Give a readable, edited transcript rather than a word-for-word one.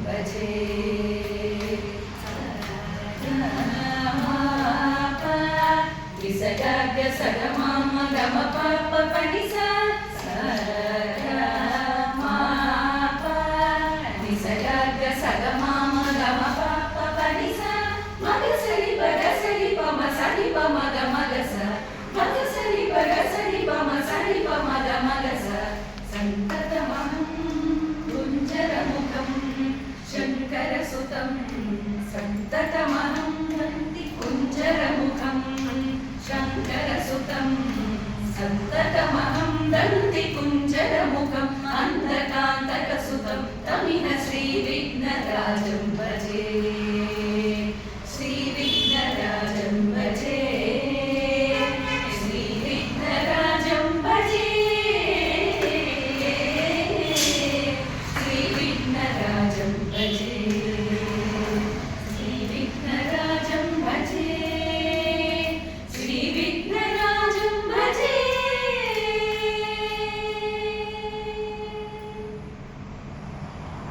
भजे विसगाग्य सगमाम गम पाप पनिसा विसगाग्य सगमाम गम पाप पनिसा मगसरि बगसरि पम सरि पम गमगस मगसरि बगसरि पम सरि पम गमगस संततमहं कुञ्जरमुखं शङ्करसुतं संततमहं वन्दे कुञ्जरमुखं शङ्करसुतं संततमहं वन्दे कुञ्जरमुखम् अन्धकान्तकसुतं तमिह श्रीविघ्नराजम्